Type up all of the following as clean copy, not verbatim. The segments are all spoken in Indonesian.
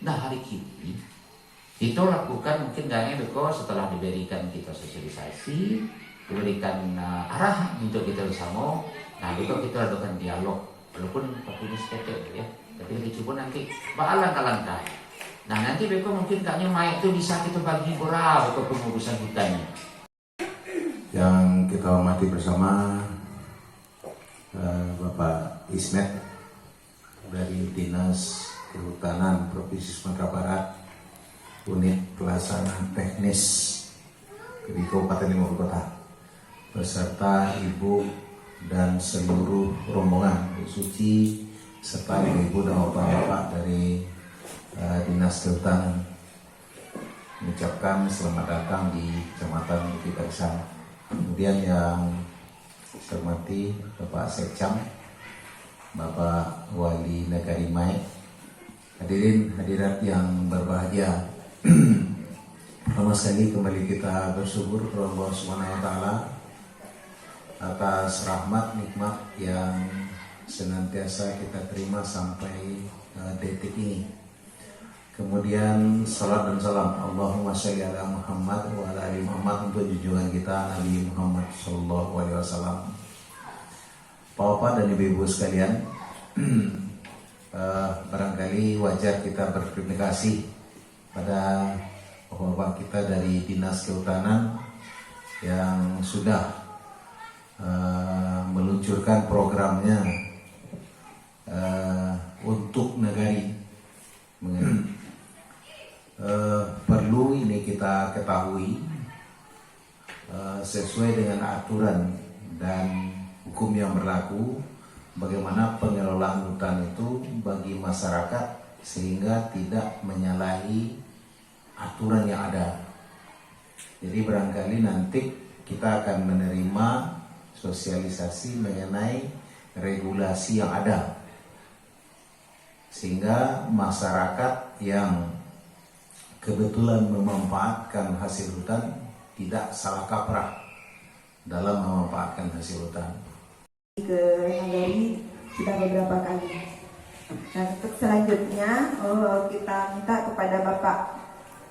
Nah hari kini itu lakukan mungkin gaknya beko setelah diberikan kita sosialisasi, diberikan arah untuk kita bersama. Nah beko kita lakukan dialog, walaupun tapi ini seketek ya, tapi dicoba nanti langkah-langkah. Nah nanti beko mungkin gaknya maik itu bisa kita bagi berapa ke pengurusan hutannya. Yang kita hormati bersama Bapak Ismet dari Dinas Kehutanan Provinsi Sumatera Barat, Unit Pelaksanaan Teknis di Kabupaten Lima Kota, beserta Ibu dan seluruh rombongan Bu Suci serta Ibu dan Bapak dari Dinas Kehutanan mengucapkan selamat datang di Kecamatan Bukit Barisan. Kemudian yang saya hormati Bapak Sekcam, Bapak Wali Negari Mae, hadirin hadirat yang berbahagia. Pertama sekali kembali kita bersyukur kepada Allah Subhanahu wa taala atas rahmat nikmat yang senantiasa kita terima sampai detik ini. Kemudian salat dan salam Allahumma sholli ala Muhammad wa ala ali Muhammad untuk junjungan kita Nabi Muhammad sallallahu alaihi wasallam. Bapak dan Ibu sekalian, barangkali wajar kita berterima kasih pada bapak kita dari Dinas Kehutanan yang sudah meluncurkan programnya untuk negari. Perlu ini kita ketahui sesuai dengan aturan dan hukum yang berlaku bagaimana pengelolaan hutan itu bagi masyarakat sehingga tidak menyalahi aturan yang ada. Jadi barangkali nanti kita akan menerima sosialisasi mengenai regulasi yang ada, sehingga masyarakat yang kebetulan memanfaatkan hasil hutan tidak salah kaprah dalam memanfaatkan hasil hutan. Ke Nagari sudah beberapa kali. Nah, untuk selanjutnya kita minta kepada Bapak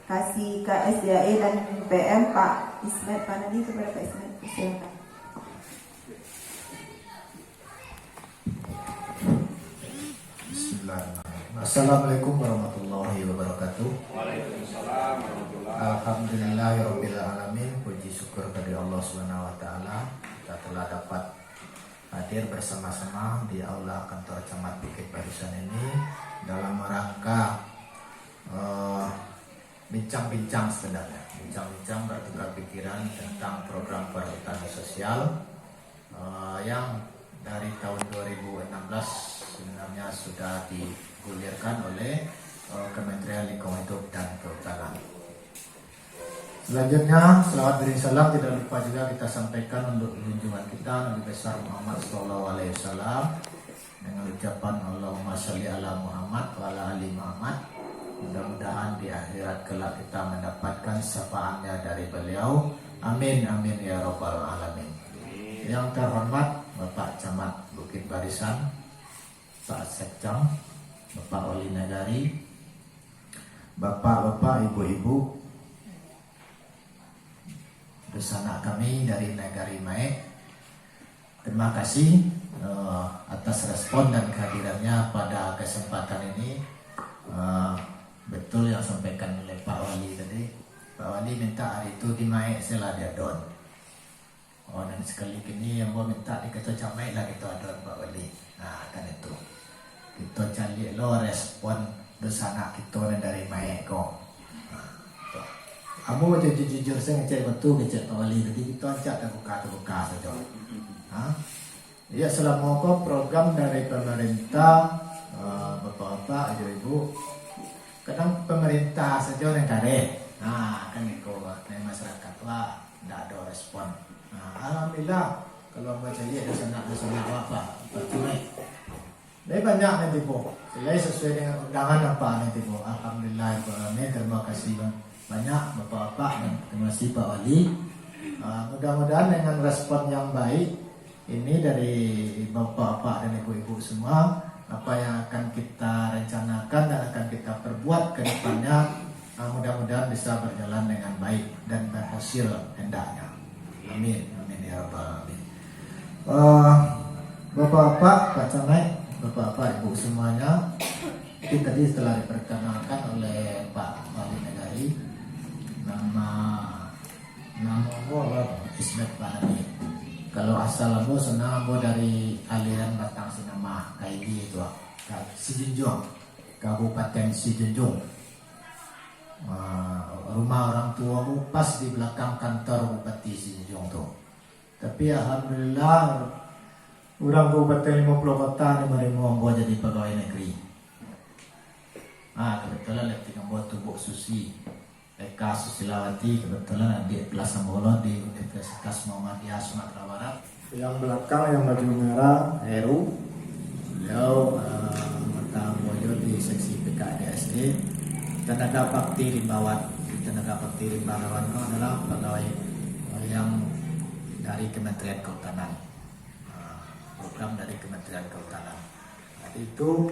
Kasih KSDAE dan PM Pak Ismet Panadi, kepada Pak Ismet, silakan. Bismillahirrahmanirrahim. Assalamualaikum warahmatullahi wabarakatuh. Waalaikumsalam warahmatullahi wabarakatuh. Alhamdulillahirabbil alamin. Puji syukur kepada Allah Subhanahu wa taala, kita telah dapat hadir bersama-sama di aula kantor Camat Bukit Barisan ini dalam rangka bincang-bincang sebenarnya, bincang-bincang bertukar pikiran tentang program perhutanan sosial yang dari tahun 2016 sebenarnya sudah digulirkan oleh Kementerian Lingkungan Hidup dan Kehutanan. Selanjutnya, selawat beri salam tidak lupa juga kita sampaikan untuk junjungan kita Nabi besar Muhammad SAW dengan ucapan Allahumma sholli ala Muhammad wa ala ali Muhammad. Mudah-mudahan di akhirat kelak kita mendapatkan syafaatnya dari beliau. Amin amin ya rabbal alamin. Yang terhormat Bapak Camat Bukit Barisan, Pak Sekcam, Bapak Wali Negari, Bapak-bapak, ibu-ibu, bersama kami dari Negari Mae. Terima kasih atas respon dan kehadirannya pada kesempatan ini. Betul yang sampaikan oleh Pak Wali tadi. Pak Wali minta hari itu di Mae selah dia don. Dan sekali ini yang mau minta di ketua Camat lah kita don Pak Wali. Nah kan itu kita cari lo respon bersama kita dari Mae kok. Kamu macam jujur saya ngecek betul ngecek Pak Wali tadi kita ajak terbuka saja. Ya selama kok program dari pemerintah, bapak-bapak, ibu-ibu, kadang pemerintah saja yang kare. Kan itu dari masyarakat lah tidak ada respon. Alhamdulillah kalau baca lihat di sana apa percuma. Dari banyak nanti bu, selain sesuai dengan undangan apa nanti bu. Alhamdulillah, terima kasih banyak bapak-bapak dan terima kasih Pak Wali. Mudah-mudahan dengan respon yang baik ini dari bapak-bapak dan ibu-ibu semua, apa yang akan kita rencanakan dan akan kita perbuat buat ke depannya mudah-mudahan bisa berjalan dengan baik dan berhasil hendaknya. Amin, amin ya rabbal alamin. Bapak-bapak, Pak Camat, bapak-bapak, ibu semuanya, mungkin tadi setelah diperkenalkan oleh Pak Wali Negari, nama Ismet Pak Nabi. Kalau asal ambo senang ambo dari aliran Batang Sinama KID itu, Sijunjung, Kabupaten Sijunjung. Rumah orang tua aku pas di belakang kantor Bupati Sijunjung tuh. Tapi alhamdulillah orang Kabupaten 50 kota ni marimu ambo jadi pegawai negeri. Kebetulan lagi ambo tubuh Susi Eka Susilawati, kebetulan adik kelas Ambolo di Universitas Muhammadiyah Sumatera Barat. Yang belakang yang baju merah Heru, beliau anggota Boyo di seksi PKDSD. Tenaga bakti Rimbawan. Tenaga bakti Rimbawan itu adalah pegawai yang dari Kementerian Kehutanan, program dari Kementerian Kehutanan. Itu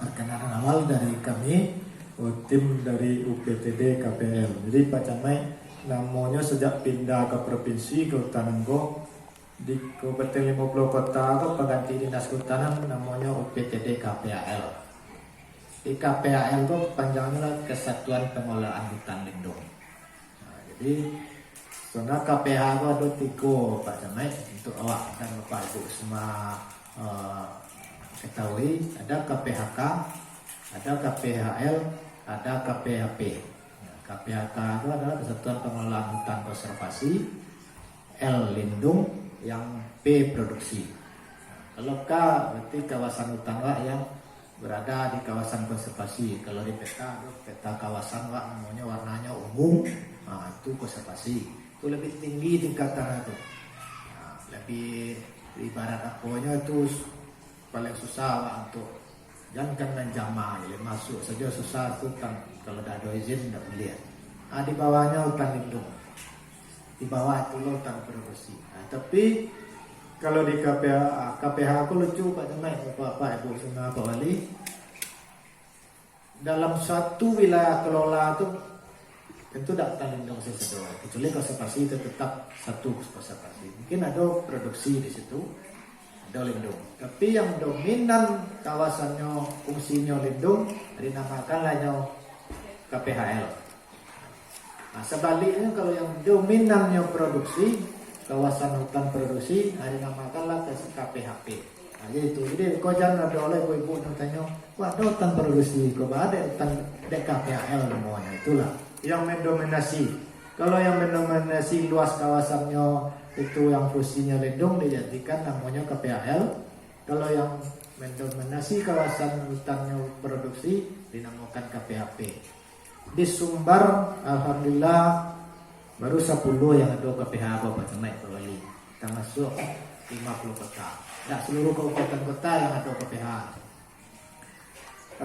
perkenalan awal dari kami, tim dari UPTD KPL. Jadi Pak Camat namanya sejak pindah ke provinsi Kehutanan di Kabupaten 50 kota pengganti dinas kehutanan namanya UPTD KPAL. Di KPAL itu panjangnya Kesatuan Pengelolaan Hutan Lindung. Jadi soalnya KPH itu ada 3 Pak Camat untuk awak dan Bapak Ibu semua ketahui, ada KPHK, ada KPHL, ada KPHP. KPHK itu adalah Kesatuan Pengelolaan Hutan Konservasi, L Lindung, yang P Produksi. Kalau K berarti kawasan hutan yang berada di kawasan konservasi. Kalau di peta kawasan namanya warnanya ungu, itu konservasi. Itu lebih tinggi tingkatan itu. Lebih ibarat apanya itu paling susah untuk jangan menjamah, masuk saja susah itu kan kalau tidak ada izin tidak boleh. Di bawahnya hutan lindung, di bawah itu hutan produksi. Tapi kalau di KPH aku lucu Pak Camat, Bapak Ibu semua Pak Wali, dalam suatu wilayah kelola itu tentu tidak hutan lindung sesuatu, kecuali konservasi itu tetap satu konservasi. Mungkin ada produksi di situ, ada lindung. Tapi yang dominan kawasannya fungsinya lindung dinamakan hanya KPHL. Sebaliknya kalau yang dominannya produksi, kawasan hutan produksi, dinamakanlah KPHP. Jadi kau jangan ada oleh ibu tanya, wah ada hutan produksi, kau ada hutan KPHL semuanya. Itulah yang mendominasi. Kalau yang mendominasi luas kawasannya itu yang fungsinya lindung dijadikan namanya KPHL. Kalau yang mendominasi kawasan hutannya produksi dinamakan KPHP. Di Sumbar alhamdulillah baru 10 yang ada KPH Bapak Camat Pak Wali. Kita masuk 50 kota. Tidak seluruh kabupaten kota yang ada KPH.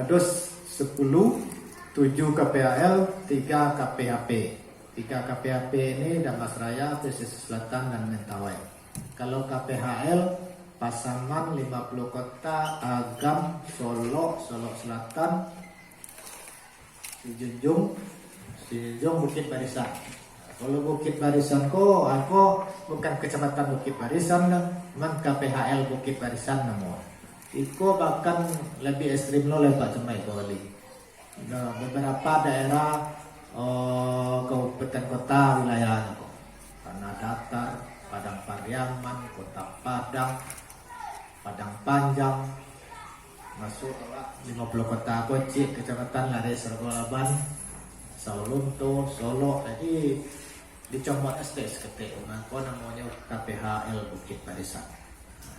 Ada 10, 7 KPHL, 3 KPHP. 3 KPHP ini Damasraya, Pesisir Selatan, dan Mentawai. Kalau KPHL Pasaman 50 kota, Agam, Solo, Solo Selatan, Sijunjung, Bukit Barisan. Kalau Bukit Barisan aku bukan kecamatan Bukit Barisan, memang KPHL Bukit Barisan namun. Iko bahkan lebih ekstrim oleh Pak Camat Pak Wali. Beberapa daerah kabupaten kota wilayah Tanah Datar, Padang Pariaman, Kota Padang, Padang Panjang, masuk 50 kota Koci, Kecamatan Lare Sergolaban, Saulunto, Solo. Jadi dicomot STS ketik, maka namanya KPHL Bukit Barisan.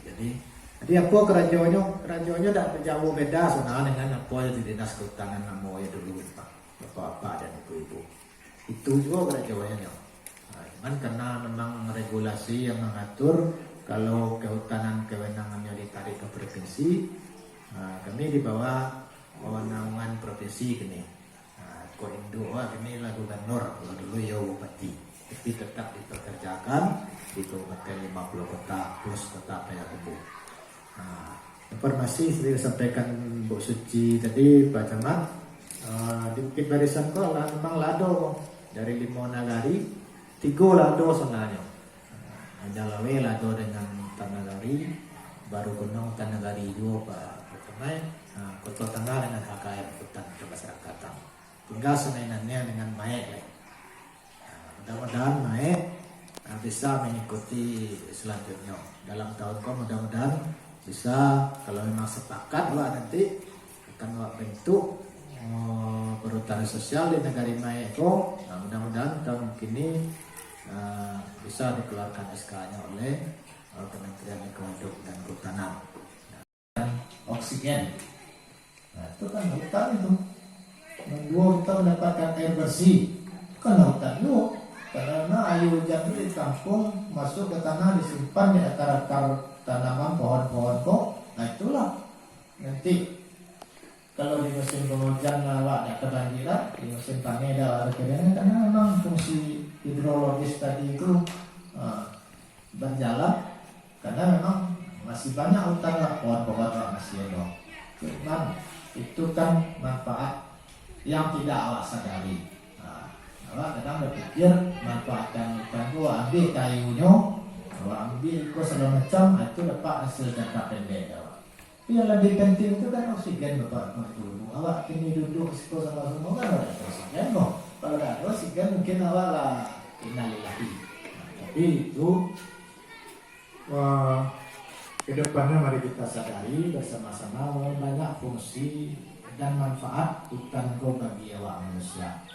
Jadi apa kerajaannya tidak jauh beda sebenarnya dengan apa yang di dinas kehutanan namanya dulu Pak, bapak dan ibu-ibu. Itu juga kerajaannya. Cuman karena memang regulasi yang mengatur kalau kehutanan kewenangannya ditarik ke provinsi, kami di bawah naungan provinsi gini. Ko Indo kami lah gubernur, kalau dulu ya bupati, tapi tetap dipekerjakan di Kabupaten 50 kota plus kota Payakumbuh. informasi seperti disampaikan Bu Suci tadi Pak Camat, di Bukit Barisan kok lah memang lado dari 5 nagari 3 lado sebenarnya. Ada lawe lado dengan Tanagari, baru gunung Tanagari juga Pak Camat, Kota Tengah dengan HKM Hutan Kemasyarakatan. Tinggal senainannya dengan Maek. Mudah-mudahan Maek bisa mengikuti selanjutnya dalam tahun kau, mudah-mudahan bisa, kalau memang sepakat Wak nanti akan Wak bentuk perhutanan sosial di negara Maeko. Nah, mudah-mudahan tahun ini bisa dikeluarkan SK-nya oleh Kementerian Lingkungan Hidup dan Kehutanan. Dan oksigen, nah, itu kan hutan itu. Menunggu kita mendapatkan air bersih, kan hutan itu. Karena air hujan itu ditampung masuk ke tanah, disimpan di akar-akar tanaman pohon-pohon kok. Nah itulah nanti kalau di musim penghujan ada kebanjiran, di musim panen ada kekeringan, karena memang fungsi hidrologis tadi itu berjalan, karena memang masih banyak hutan lah, pohon-pohon masih ada. Cuman itu kan manfaat yang tidak awak sadari. Awak kadang berpikir manfaatkan hutan itu ambil kayunya, ambil kok segala macam, itu dapat hasil jangka pendek awak. Tapi yang lebih penting itu kan oksigen bapak dulu. Awak kini duduk situ sama semua kan ada oksigen kok. Kalau ada oksigen mungkin awak lah innalillahi. Tapi itu kedepannya mari kita sadari bersama-sama banyak fungsi dan manfaat hutan kau bagi awak manusia.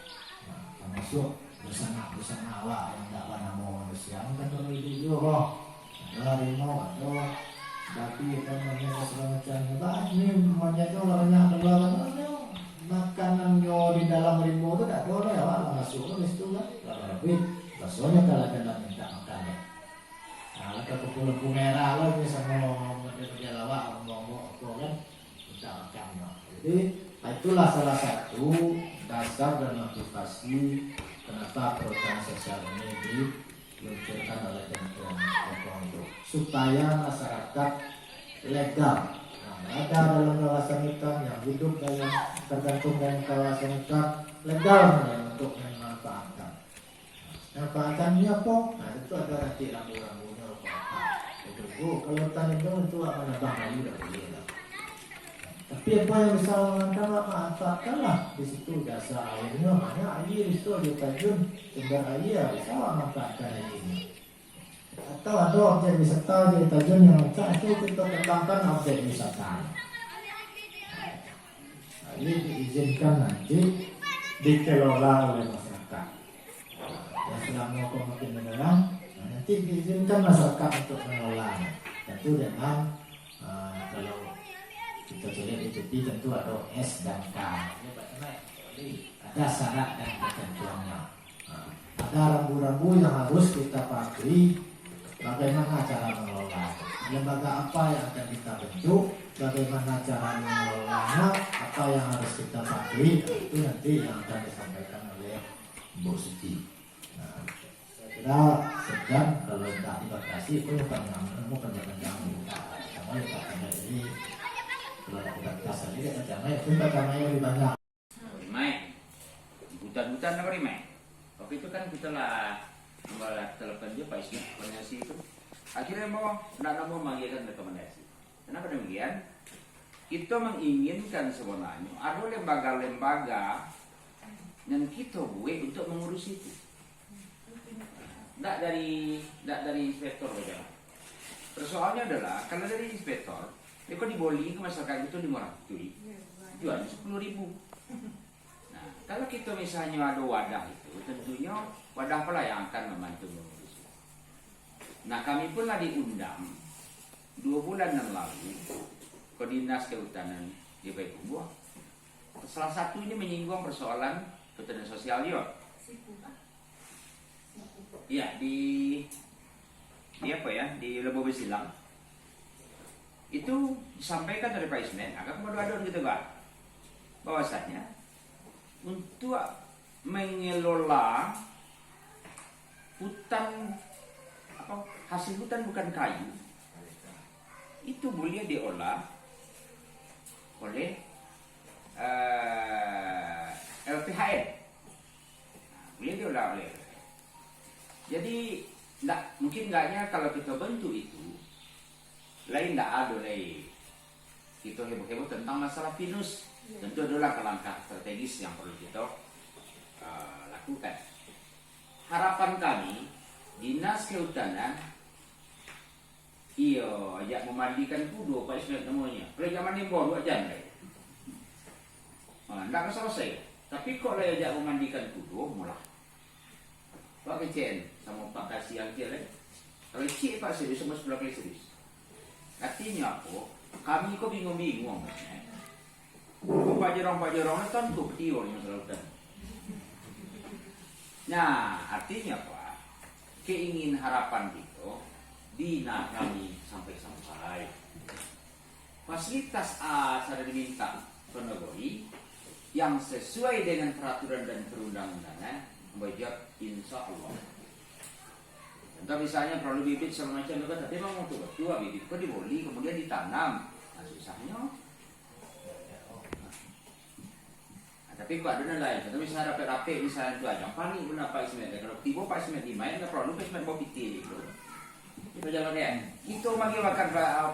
Termasuk bersama awak yang tak pernah mau manusia kan perlu juga ada harimau, ada babi, monyet segala macam. Ini monyet itu banyak keluar makanan yo di dalam harimau itu tak boleh awak masuk ke situ kan. Tapi maksudnya kalau ada minta makan ya. Nah, kalau kupu-kupu merah lo bisa ngomong dia lawak ngomong kan minta makan. Jadi itulah salah satu dasar dan motivasi kenapa program sosial ini diluncurkan oleh Kementerian Lingkungan Hidup supaya masyarakat legal, ada dalam kawasan hutan yang hidup dalam tergantung dengan kawasan hutan legal untuk memanfaatkan. Manfaatkannya apa? Nah itu ada nanti rambu-rambunya apa? Itu kalau hutan itu menebang kayu dan boleh. Tapi apa yang bisa manfaatkanlah di situ dasar airnya, mana air itu di tajun sumber air bisa manfaatkan ini. Atau ada objek wisata di tajun yang macam itu kita kembangkan objek wisata. Ini diizinkan nanti dikelola oleh masyarakat. Yang selama komunikasi mendalam nanti diizinkan masyarakat untuk mengelola. Tentu dengan kalau kita lihat di tepi tentu ada S dan K. Ada syarat dan ketentuannya. Ada rambu-rambu yang harus kita patuhi. Bagaimana cara mengelola? Lembaga apa yang akan kita bentuk? Bagaimana cara mengelolanya? Apa yang harus kita patuhi? Itu nanti yang akan disampaikan oleh Bu Suci. Saya kira segan kalau tidak dibatasi itu panjang-panjang. Sama ya ini. Kalau kita kasar ini kata itu pertama yang lebih banyak. Rimai, hutan-hutan apa Rimai? Waktu itu kan kita lah telepon dia Pak Isma, rekomendasi itu. Akhirnya tidak mau mengirimkan rekomendasi. Kenapa demikian? Kita menginginkan sebenarnya ada lembaga-lembaga yang kita buat untuk mengurus itu. Tidak dari inspektor saja. Persoalannya adalah kalau dari inspektor dia kok diboli ke masyarakat itu 500, jualnya 10.000. Nah, kalau kita misalnya ada wadah itu, tentunya wadah pula yang akan membantu mengurus. Nah, kami pun lah diundang 2 bulan yang lalu ke Dinas Kehutanan di Payakumbuh. Salah satu ini menyinggung persoalan kehutanan sosial juga. Iya, di apa ya, di Lebo Besilang. Itu disampaikan dari Pak Ismen, agak kemadu-aduan gitu Pak, bahwasanya untuk mengelola hutan, hasil hutan bukan kayu, itu boleh diolah oleh LPHN. Boleh diolah oleh LPHN. Jadi mungkin enggaknya kalau kita bentuk itu lain tidak ada lagi kita heboh-heboh tentang masalah pinus. Tentu adalah langkah strategis yang perlu kita lakukan. Harapan kami Dinas Kehutanan ajak memandikan kudu Pak Ismet namanya. Kalau zaman ini baru aja tidak selesai. Tapi kok lah ajak memandikan kudu mulai Pak Kecen sama Pak Kasih yang kira. Kalau cik Pak serius sama sebelah kali serius. Artinya apa? Kami kok bingung-bingung. Pak Jerong tentu betiwa yang selalu. Nah, artinya apa? Keingin harapan kita Dina kami sampai fasilitas A sudah diminta penegori yang sesuai dengan peraturan dan perundang-undangan membuat insya Allah. Contoh misalnya perlu bibit segala macam juga, tapi memang untuk berdua bibit kok diboli kemudian ditanam, nah susahnya. Tapi kok ada lain, contoh misalnya rapi-rapi misalnya itu aja, paling guna Pak Ismet. Kalau tiba Pak Ismet dimain nggak perlu Pak Ismet mau piti gitu. Itu jalan ya. Itu bagi makan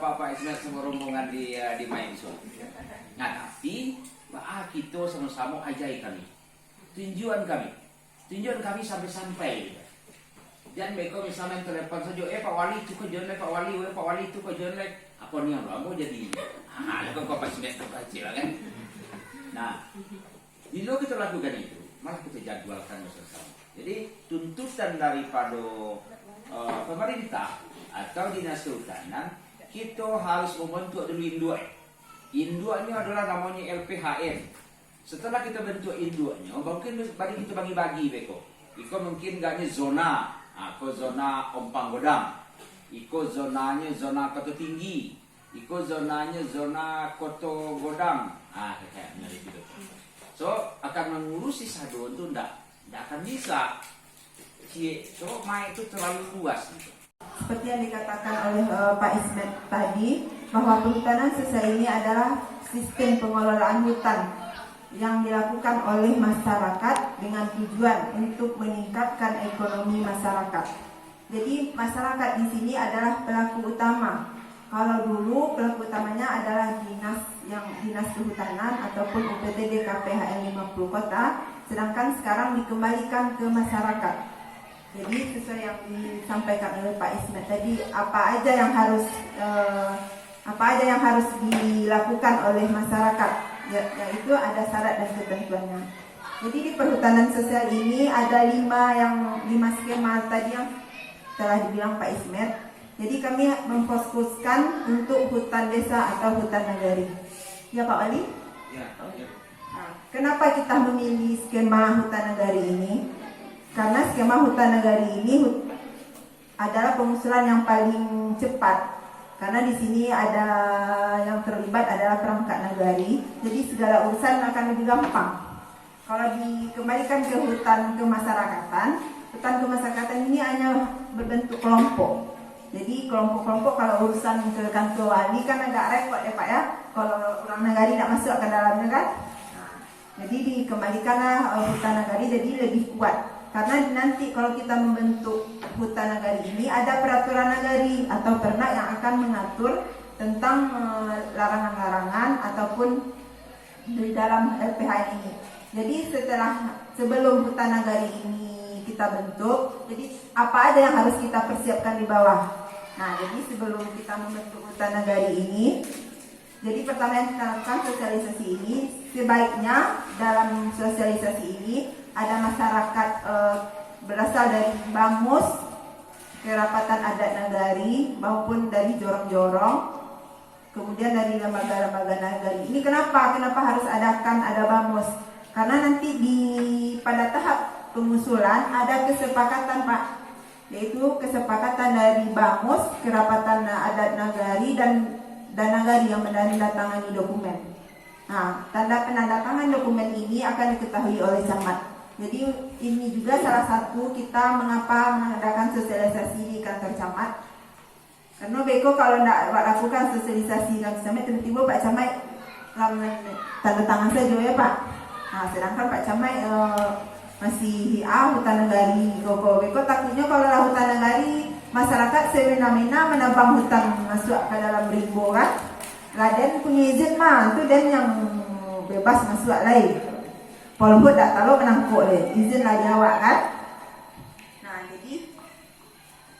Pak Ismet semua rombongan di main so. Nah tapi kita sama-sama ajai kami. Tujuan kami sampai-sampai. Dan mereka misalnya telepon saja, Pak Wali itu kok jalan Pak Wali itu kok jalan. Apa nih yang mau jadi? Itu kok Pak Ismet kecil kan. Nah, bila kita lakukan itu, malah kita jadwalkan bersama. Jadi tuntutan daripada pemerintah atau dinas kehutanan, kita harus membentuk dulu induk. Induk ini adalah namanya LPHN. Setelah kita bentuk induknya, mungkin kita bagi-bagi beko. Iko mungkin gaknya zona, aku zona Ompang Godang. Iko zonanya zona Koto Tinggi. Iko zonanya zona Koto Godang. Kayaknya gitu. So akan mengurusi satu itu tidak akan bisa. So main itu terlalu luas. Gitu. Seperti yang dikatakan oleh Pak Ismet tadi, bahwa perhutanan sosial ini adalah sistem pengelolaan hutan yang dilakukan oleh masyarakat dengan tujuan untuk meningkatkan ekonomi masyarakat. Jadi masyarakat di sini adalah pelaku utama. Kalau dulu pelaku utamanya adalah dinas kehutanan ataupun UPTD KPHN 50 kota, sedangkan sekarang dikembalikan ke masyarakat. Jadi sesuai yang disampaikan oleh Pak Ismet tadi, apa aja yang harus dilakukan oleh masyarakat, yaitu ada syarat dan ketentuannya. Jadi di perhutanan sosial ini ada 5 skema tadi yang telah dibilang Pak Ismet. Jadi kami memfokuskan untuk hutan desa atau hutan nagari. Ya Pak Wali? Ya. Kenapa kita memilih skema hutan nagari ini? Karena skema hutan nagari ini adalah pengusulan yang paling cepat. Karena di sini ada yang terlibat adalah perangkat nagari, jadi segala urusan akan lebih gampang. Kalau dikembalikan ke hutan kemasyarakatan ini hanya berbentuk kelompok. Jadi kelompok-kelompok kalau urusan ke kantor wali kan agak repot ya Pak ya. Kalau orang nagari tidak masuk ke dalamnya kan. Jadi dikembalikanlah hutan nagari jadi lebih kuat. Karena nanti kalau kita membentuk hutan nagari ini ada peraturan nagari atau pernak yang akan mengatur tentang larangan-larangan ataupun di dalam LPH ini. Jadi sebelum hutan nagari ini kita bentuk, jadi apa aja yang harus kita persiapkan di bawah. Nah, jadi sebelum kita membentuk hutan nagari ini, jadi pertama yang kita lakukan sosialisasi ini, sebaiknya dalam sosialisasi ini ada masyarakat berasal dari Bamus, Kerapatan Adat Nagari maupun dari jorong-jorong, kemudian dari lembaga-lembaga nagari. Ini kenapa harus ada Bamus? Karena nanti pada tahap pengusulan ada kesepakatan Pak, yaitu kesepakatan dari Bamus, Kerapatan Adat Nagari dan nagari yang menandatangani dokumen. Nah, tanda penandatangan dokumen ini akan diketahui oleh camat. Jadi ini juga salah satu kita mengapa mengadakan sosialisasi di kantor camat. Karena beko kalau tidak lakukan sosialisasi di kantor camat, tiba-tiba Pak Camat tanda tangan saja ya Pak. Nah, sedangkan Pak Camai masih hutan negari koko. Beko takutnya kalau lah hutan negari masyarakat semena-mena menebang hutan masuk ke dalam rimbo kan. Raden punya izin mah, itu dan yang bebas masuk lain. Polhut tak tahu menangkuk deh, izin lagi awak kan. Nah,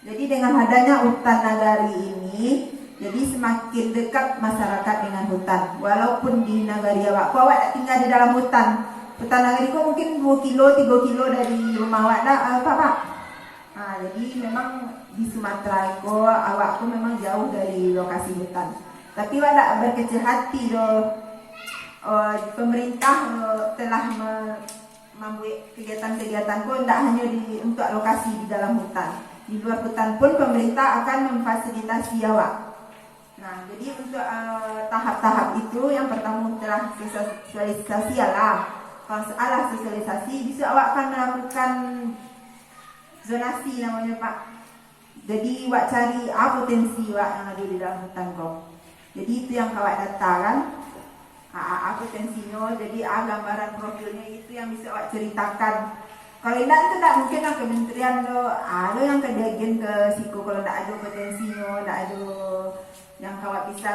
jadi dengan adanya hutan nagari ini, jadi semakin dekat masyarakat dengan hutan. Walaupun di nagari awak tak tinggal di dalam hutan. Hutan nagari kok mungkin 2 kilo, 3 kilo dari rumah awak dah, Pak. Nah, jadi memang di Sumatera awak memang jauh dari lokasi hutan. Tapi awak tak berkecil hati pemerintah telah membuat kegiatan-kegiatan pun tidak hanya untuk lokasi di dalam hutan. Di luar hutan pun pemerintah akan memfasilitasi awak. Nah, jadi untuk tahap-tahap itu yang pertama telah sosialisasi lah. Kalau salah sosialisasi, bisa awak akan melakukan zonasi namanya Pak. Jadi awak cari potensi awak yang ada di dalam hutan kok. Jadi itu yang awak datakan. Potensinya, jadi gambaran profilnya itu yang bisa awak ceritakan. Kalau tidak itu tidak mungkin lah kementerian lo yang kebagian ke siku kalau tidak ada potensinya, tidak ada yang kawat bisa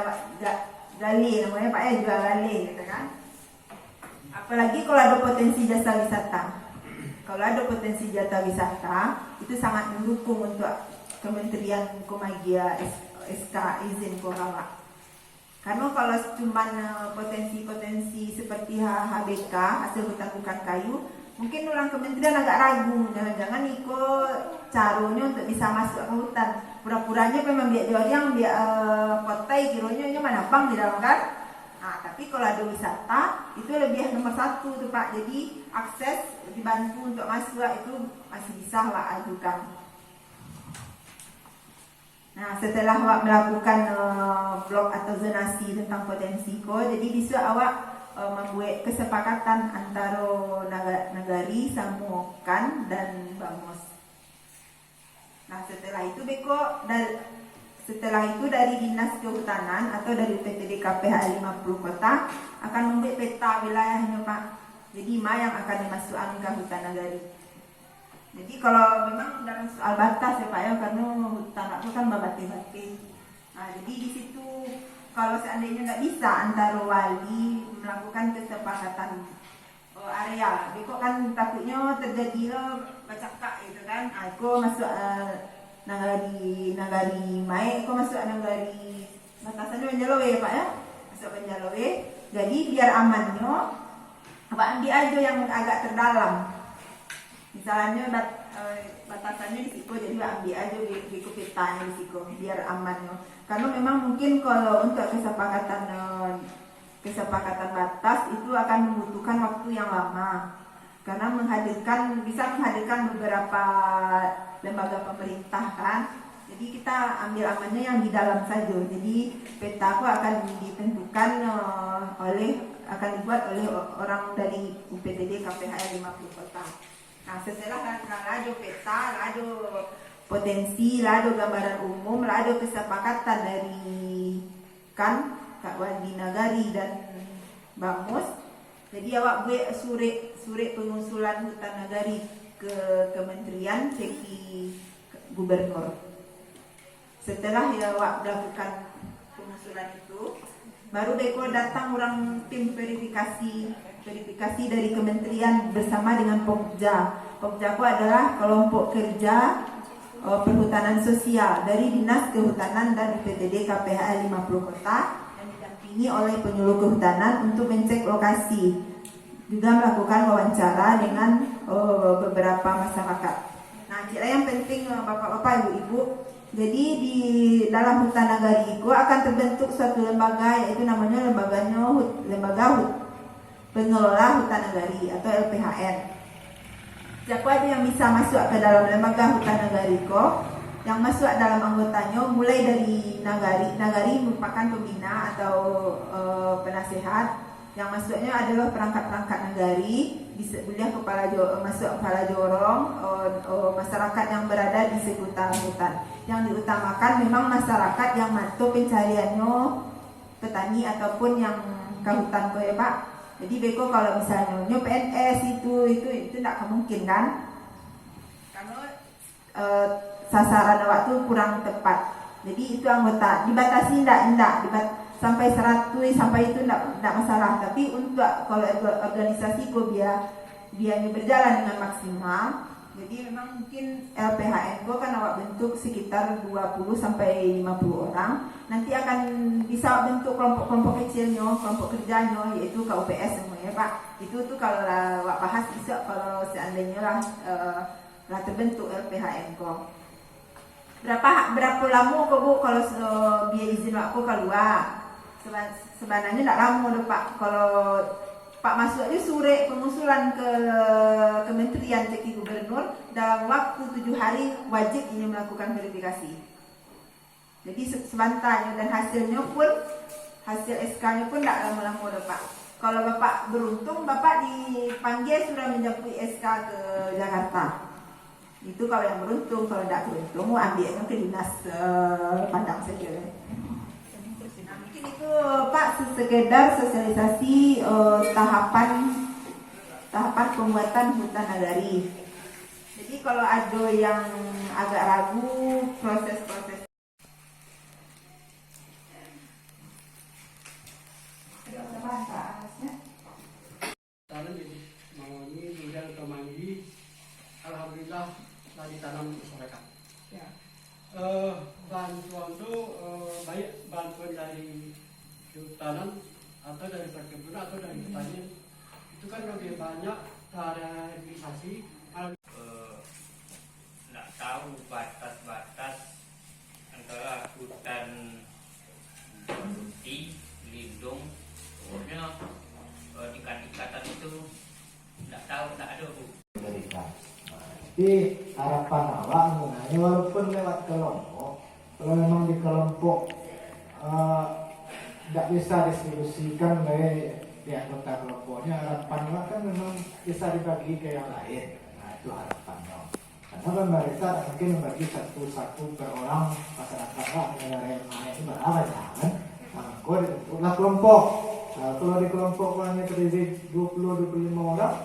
gali namanya Pak ya, jual gali gitu kan. Apalagi kalau ada potensi jasa wisata. Kalau ada potensi jasa wisata itu sangat mendukung untuk Kementerian Komagia SK izin Korawa. Karena kalau cuma potensi-potensi seperti HBK hasil hutan bukan kayu, mungkin orang kementerian agak ragu, jangan-jangan caranya untuk bisa masuk ke hutan. Pura-puranya memang biar orang biar kotai kironya mana bang di dalam kan. Nah, tapi kalau ada wisata itu lebih nomor 1 tuh Pak. Jadi akses dibantu untuk masuk itu masih bisa lah ajukan. Nah, setelah awak melakukan blog atau zonasi tentang potensi jadi bisa awak membuat kesepakatan antara nagari, Samuokan dan Bamos. Nah, setelah itu dari Dinas Kehutanan atau dari PTD KPH 50 kota akan membuat peta wilayahnya Pak. Jadi yang akan dimasukkan ke hutan nagari. Jadi kalau memang dalam soal batas ya Pak ya, karena hutan aku kan babate-bate. Nah, jadi di situ kalau seandainya nggak bisa antara wali melakukan kesepakatan area, kok kan takutnya terjadi bacakak gitu kan. Aku masuk nagari Mai, aku masuk nagari batasannya Banjalowe ya Pak ya, masuk Banjalowe. Jadi biar amannya, Pak ambil aja yang agak terdalam. Misalnya batasannya di situ, jadi ambil aja di petanya di situ biar aman. Karena memang mungkin kalau untuk kesepakatan batas itu akan membutuhkan waktu yang lama. Karena bisa menghadirkan beberapa lembaga pemerintah kan. Jadi kita ambil amannya yang di dalam saja. Jadi peta aku akan ditentukan akan dibuat oleh orang dari UPTD KPH 50 kota. Nah, setelah ada peta, ada potensi, ada gambaran umum, ada kesepakatan dari Kak Wandi Nagari dan Bamos. Jadi awak buat surat pengusulan hutan nagari ke Kementerian Seki Gubernur. Setelah awak melakukan pengusulan itu, baru beko datang orang tim verifikasi dari kementerian bersama dengan Pokja. Pokja itu adalah kelompok kerja perhutanan sosial dari Dinas Kehutanan dan PTD KPH 50 kota yang didampingi oleh penyuluh kehutanan untuk mencek lokasi, juga melakukan wawancara dengan beberapa masyarakat. Nah, kira yang penting Bapak-bapak, Ibu-ibu, jadi di dalam hutan nagari itu akan terbentuk suatu lembaga, yaitu namanya lembaga pengelola hutan nagari atau LPHN. Siapa aja yang bisa masuk ke dalam lembaga hutan nagari yang masuk dalam anggotanya mulai dari nagari merupakan pembina atau penasehat. Yang masuknya adalah perangkat-perangkat nagari, boleh masuk kepala jorong, masyarakat yang berada di sekitar hutan. Yang diutamakan memang masyarakat yang mata pencariannya petani ataupun yang kehutan kok ya Pak. Jadi beko kalau misalnya nyo PNS itu tidak mungkin kan? Karena sasaran waktu kurang tepat. Jadi itu anggota dibatasi enggak sampai 100 sampai itu enggak masalah. Tapi untuk kalau organisasi kok biarnya berjalan dengan maksimal. Jadi memang mungkin LPHN Go kan awak bentuk sekitar 20 sampai 50 orang. Nanti akan bisa bentuk kelompok-kelompok kecilnya, kelompok kerjanya, yaitu KUPS semuanya Pak. Itu tuh kalau awak bahas bisa kalau seandainya lah terbentuk LPHN Go. Berapa lama kok Bu kalau biaya izin aku keluar? Sebenarnya tidak lama loh Pak. Kalau Pak masuk ini surat pengusulan ke Kementerian Ceki Gubernur dalam waktu 7 hari wajib ini melakukan verifikasi. Jadi sebentarnya dan hasilnya pun hasil SK-nya pun tidak lama-lama loh Pak. Kalau Bapak beruntung Bapak dipanggil sudah menjemput SK ke Jakarta. Itu kalau yang beruntung, kalau tidak beruntung ambilnya ke dinas Padang saja. Mungkin itu Pak sekedar sosialisasi tahapan pembuatan hutan nagari. Jadi kalau ada yang agak ragu proses-proses tanam jadi mau ini kemudian atau mandi, alhamdulillah telah ditanam masyarakat. Ya. Bantuan itu baik bantuan dari kehutanan atau dari perkebunan atau dari pertanian itu kan lebih banyak realisasi. Nggak tahu batas-batas antara hutan produktif, lindung, pokoknya ikat-ikatan itu nggak tahu, nggak ada Bu. Tapi harapan awak mengenai walaupun lewat kelompok, kalau memang di kelompok tidak bisa distribusikan oleh di anggota kelompoknya, harapan awak kan memang bisa dibagi ke yang lain. Nah itu harapannya. Karena pemerintah mungkin membagi satu-satu per orang masyarakat awak negara yang mana itu berapa jangan. Nah, untuk kelompok. Nah, kalau di kelompok hanya terdiri 20-25 orang,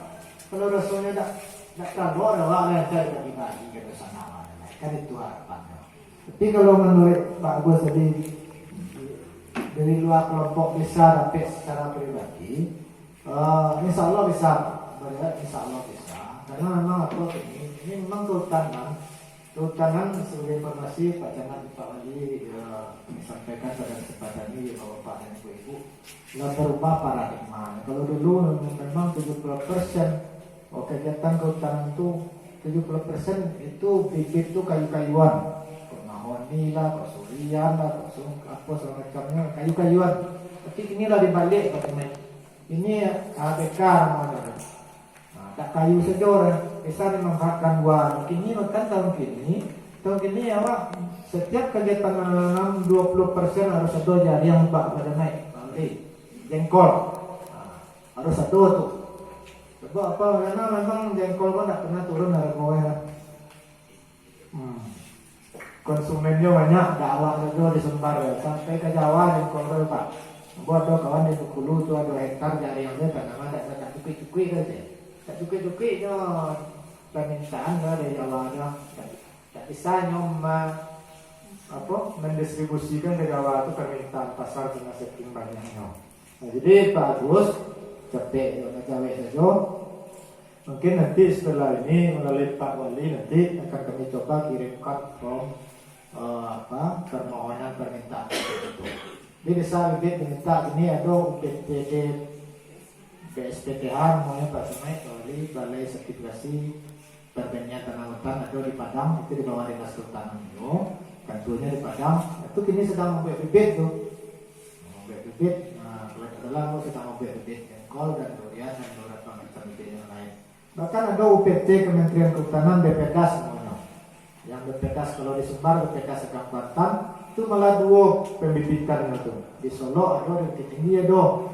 kalau rasanya tidak terlalu ada orang yang cari bagi-bagi ke sana, kan itu harapannya. Tapi kalau menurut Pak Agus tadi dari luar kelompok bisa dapat secara pribadi, insya Allah bisa, insya Allah bisa. Karena memang apa ini memang kehutanan sebagai informasi Pak Camat Pak Wali disampaikan pada kesempatan ini bahwa Pak dan Ibu telah berubah paradigma. Kalau dulu memang 70% kegiatan kehutanan itu 70% itu bibit itu kayu-kayuan, mahoni lah, surian lah, apa segala macamnya kayu-kayuan. Tapi inilah dibalik bagaimana ini ABK namanya. Tak kayu saja orang bisa dimanfaatkan buat ini kan tahun kini ya Pak, setiap kegiatan menanam 20% harus ada jadi yang Pak pada naik jengkol harus satu tuh. Sebab apa? Karena memang jengkol kan tidak pernah turun harganya. Konsumennya banyak, dakwah saja di Sumbar sampai ke Jawa jengkol Pak. Buat ada kawan di Bengkulu tu ada hektar jari yang dia tanaman tak cukui saja. Tak cukui je permintaan dari Jawa tak bisa mendistribusikan ke Jawa itu permintaan pasar kena setting banyaknya. Nah, jadi Pak Agus cepet cawe saja. Mungkin nanti setelah ini melalui Pak Wali nanti akan kami coba kirimkan form permohonan permintaan itu. Jadi bisa lebih minta ini ada UPTD BSPTH namanya Pak Semai Wali Balai Sertifikasi Pertanian Tanah Hutan ada di Padang, itu di bawah Dinas Kehutanan itu, kantornya di Padang. Itu kini sedang membuat bibit tuh, membuat bibit. Nah, kebetulan aku sedang membuat bibit jengkol dan durian dan beberapa macam bibit yang lain. Bahkan ada UPT Kementerian Kehutanan BPKS semuanya. Yang BPKS kalau di Sumbar BPKS Sekam Banten itu malah 2 pembibitan itu. Di Solo ada, di Tinggi ada.